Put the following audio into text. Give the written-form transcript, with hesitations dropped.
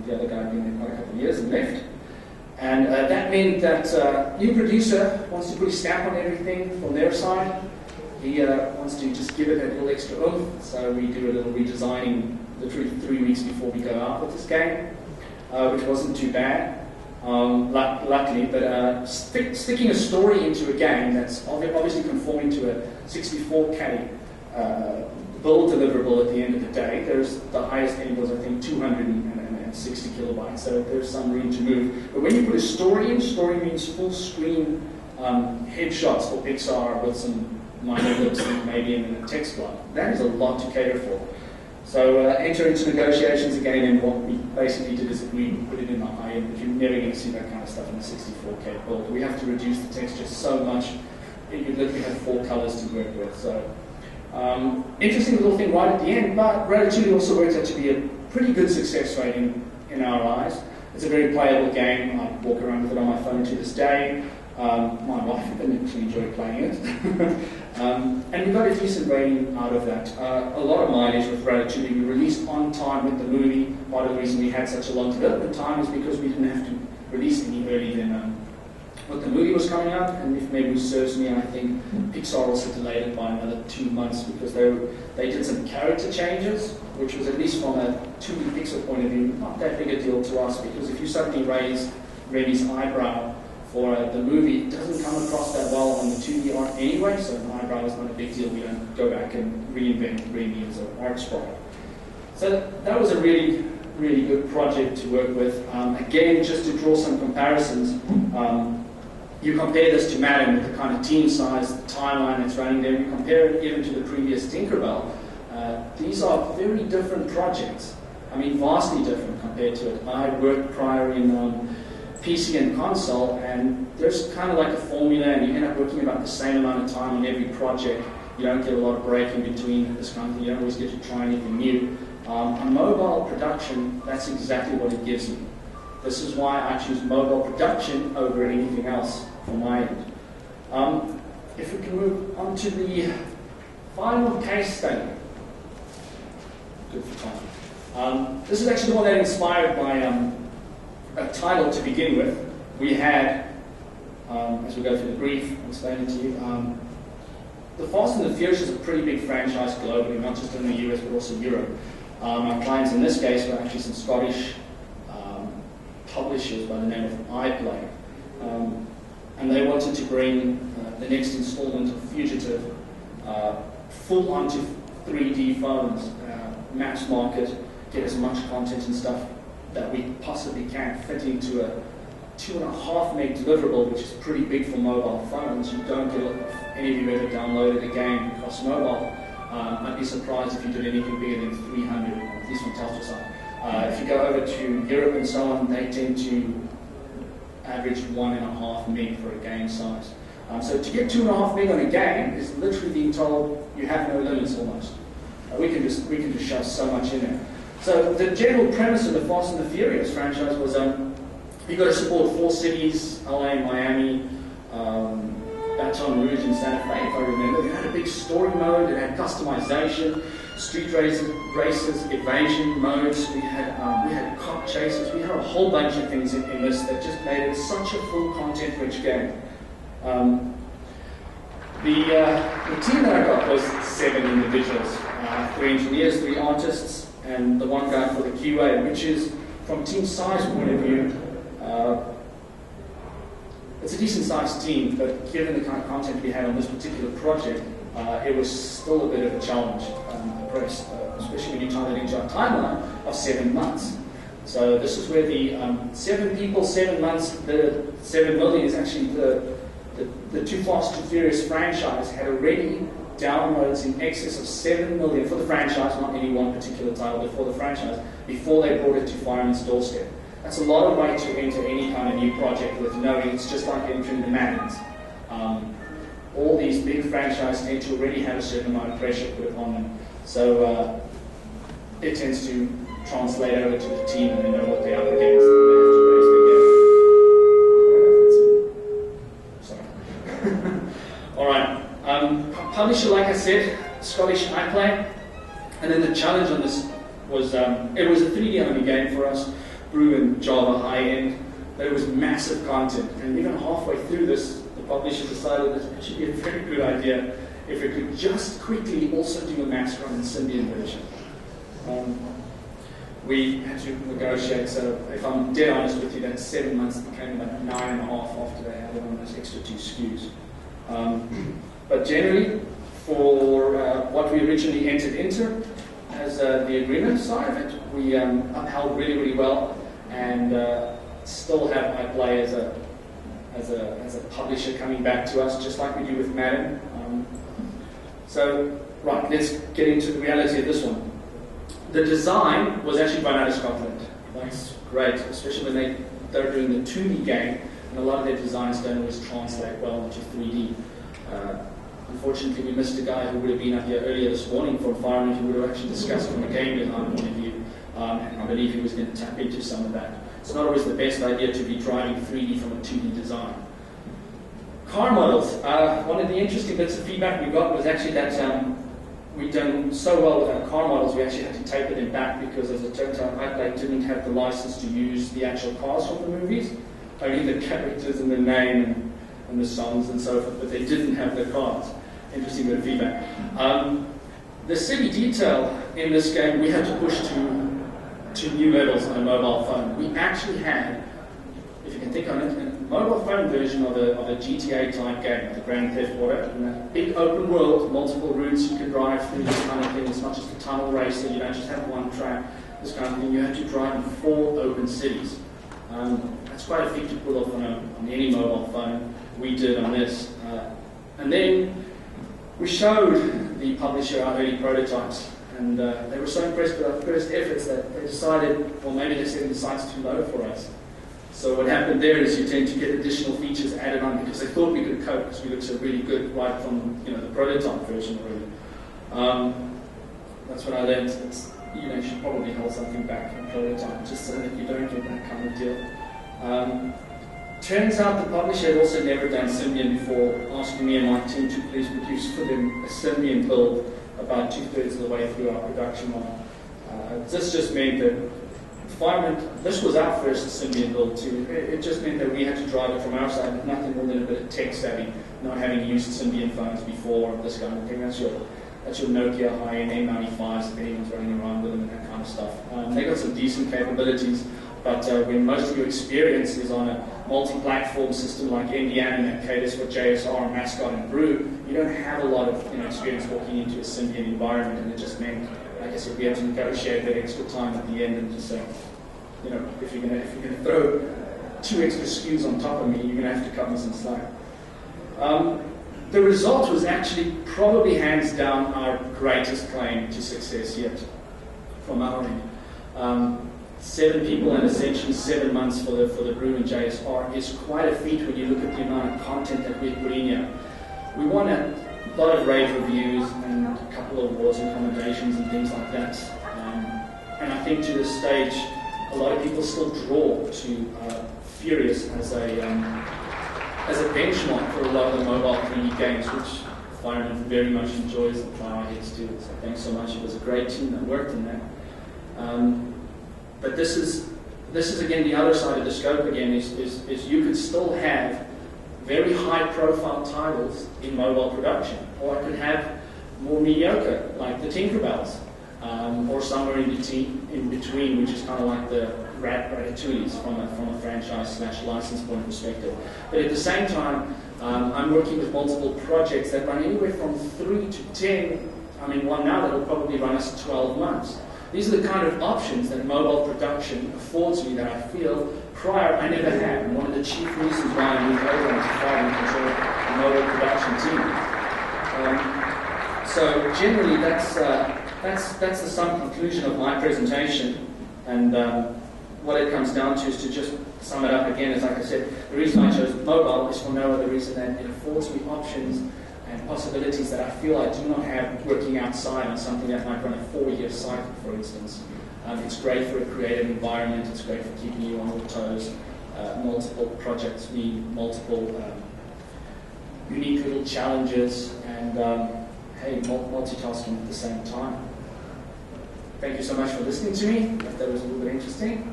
The other guy had been there quite a couple of years and left. And that meant that new producer wants to put his stamp on everything from their side. He wants to just give it a little extra oomph. So we do a little redesigning literally 3 weeks before we go out with this game, which wasn't too bad. Luckily, but sticking a story into a game that's obviously conforming to a 64K build deliverable at the end of the day. There's the highest end was, I think, 260 kilobytes, so there's some room to move. But when you put a story in, story means full screen headshots for Pixar with some minor lip sync maybe in a text block. That is a lot to cater for. So enter into negotiations again, and what we basically did is we put it in the high end, but you're never going to see that kind of stuff in a 64K build. We have to reduce the texture so much that you literally have 4 colors to work with. So interesting little thing right at the end, but Ratatouille also works out to be a pretty good success rate in our eyes. It's a very playable game. I walk around with it on my phone to this day. My wife didn't actually enjoy playing it. And we got a decent rating out of that. A lot of mileage with Ratatouille. We released on time with the movie. Part of the reason we had such a long development time is because we didn't have to release any earlier than what the movie was coming out. And if memory serves me, I think Pixar also delayed it by another 2 months because they did some character changes, which was, at least from a 2D Pixar point of view, not that big a deal to us, because if you suddenly raise Remy's eyebrow for the movie, it doesn't come across that well on the 2D art anyway, so an eyebrow is not a big deal. We don't go back and reinvent Remy as an art sprite. So that was a really, really good project to work with. Again, just to draw some comparisons, you compare this to Madden with the kind of team size, the timeline that's running there, you compare it even to the previous Tinkerbell. These are very different projects. I mean, vastly different compared to it. I had worked prior in PC and console, and there's kind of like a formula, and you end up working about the same amount of time on every project. You don't get a lot of break in between this kind of thing. You don't always get to try anything new. On mobile production, that's exactly what it gives me. This is why I choose mobile production over anything else for my end. If we can move on to the final case study. Good for time. This is actually the one that inspired my a title to begin with. We had, as we go through the brief, I'll explain it to you. The Fast and the Furious is a pretty big franchise globally, not just in the US but also Europe. Our clients in this case were actually some Scottish publishers by the name of iPlay. And they wanted to bring the next installment of Fugitive full onto 3D phones, mass market, get as much content and stuff that we possibly can fit into a 2.5 meg deliverable, which is pretty big for mobile phones. You don't get any of you ever downloaded a game across mobile. I'd be surprised if you did anything bigger than 300, at least from Telstra side. If you go over to Europe and so on, they tend to average 1.5 meg for a game size. So to get 2.5 meg on a game is literally being told you have no limits almost. We can just shove so much in there. So the general premise of the Fast and the Furious franchise was you've got to support 4 cities, LA, Miami, Baton Rouge and Santa Fe, if I remember. It had a big story mode, it had customization, street races, evasion modes, we had cop chases, we had a whole bunch of things in this that just made it such a full content-rich game. The team that I got was 7 individuals, 3 engineers, 3 artists, and the 1 guy for the QA, which is, from team size point of view, it's a decent sized team, but given the kind of content we had on this particular project, it was still a bit of a challenge, especially when you tie that into our timeline of 7 months. So this is where the 7 people, 7 months, the 7 million is actually the Too Fast, Too Furious franchise had already downloads in excess of 7 million for the franchise, not any one particular title, but for the franchise, before they brought it to Firemint's doorstep. That's a lot of way to enter any kind of new project with knowing it's just like entering the Maddens. All these big franchises tend to already have a certain amount of pressure put upon them. So it tends to translate over to the team and they know what they're up against. Sorry. All right. Publisher, like I said, Scottish iPlay. And then the challenge on this was, it was a 3D only game for us. Brew and Java high-end, but it was massive content. And even halfway through this, the publisher decided that it should be a very good idea if we could just quickly also do a max run in Symbian version. We had to negotiate, so if I'm dead honest with you, that 7 months became about 9.5 after they added on those extra 2 SKUs. But generally, for what we originally entered into as the agreement side of it, we upheld really, really well, and still have iPlay as a publisher coming back to us, just like we do with Madden. So, right, let's get into the reality of this one. The design was actually run out of Scotland. That's great, especially when they're doing the 2D game, and a lot of their designs don't always translate well into 3D. Unfortunately, we missed a guy who would have been up here earlier this morning from Firemint who would have actually discussed from a game design point of view, and I believe he was going to tap into some of that. It's not always the best idea to be driving 3D from a 2D design. Car models. One of the interesting bits of feedback we got was actually that we'd done so well with our car models, we actually had to taper them back because, as it turns out, iPlay didn't have the license to use the actual cars from the movies, only the characters and the name and the songs and so forth, but they didn't have the cars. Interesting bit of feedback. The city detail in this game we had to push to new levels on a mobile phone. We actually had, if you can think on it, a mobile phone version of a GTA type game, the Grand Theft Auto, in a big open world, multiple routes you could drive through, this kind of thing. It's not just a tunnel race, so you don't just have one track, this kind of thing. You had to drive in 4 open cities. That's quite a feat to pull off on any mobile phone. We did on this. And then we showed the publisher our early prototypes, and they were so impressed with our first efforts that they decided, well, maybe they're setting the sights too low for us. So what happened there is you tend to get additional features added on because they thought we could cope because we looked so really good right from the prototype version already. That's what I learned. You should probably hold something back from prototype just so that you don't get that kind of deal. Turns out the publisher had also never done Symbian before, asking me and my team to please produce for them a Symbian build about 2/3 of the way through our production line. This just meant that Firemint, this was our first Symbian build too. It just meant that we had to drive it from our side, nothing more than a bit of tech savvy, not having used Symbian phones before, this kind of thing. That's your Nokia high-end A95s, if anyone's running around with them and that kind of stuff. They got some decent capabilities, but when most of your experience is on a multi-platform system like NDM that caters for JSR, Mascot, and Brew, you don't have a lot of experience walking into a Symbian environment, and it just meant, like I said, we had to negotiate that extra time at the end and just say, if you're gonna throw 2 extra SKUs on top of me, you're gonna have to cut me some slack. The result was actually probably hands down our greatest claim to success yet from our end. 7 people and essentially 7 months for the Brew and JSR is quite a feat when you look at the amount of content that we put in here. We won a lot of rave reviews and a couple of awards and commendations and things like that. And I think to this stage, a lot of people still draw to Furious as a benchmark for a lot of the mobile 3D games, which Firemint very much enjoys and try our heads to. So thanks so much. It was a great team that worked in that. But this is again the other side of the scope again, is you could still have very high profile titles in mobile production, or I could have more mediocre, like the Tinkerbells, or somewhere in between, which is kind of like the Ratatouilles from a franchise/license point perspective. But at the same time, I'm working with multiple projects that run anywhere from 3 to 10. I mean, one now that will probably run us 12 months. These are the kind of options that mobile production affords me that I feel prior I never had. And one of the chief reasons why I moved over into Firemint and control the mobile production team. So generally, that's the sum conclusion of my presentation. And what it comes down to is to just sum it up again. Is like I said, the reason I chose mobile is for no other reason than it affords me options and possibilities that I feel I do not have working outside on something that might run a 4-year cycle, for instance. It's great for a creative environment, it's great for keeping you on your toes. Multiple projects need multiple unique little challenges, and multitasking at the same time. Thank you so much for listening to me. If that was a little bit interesting.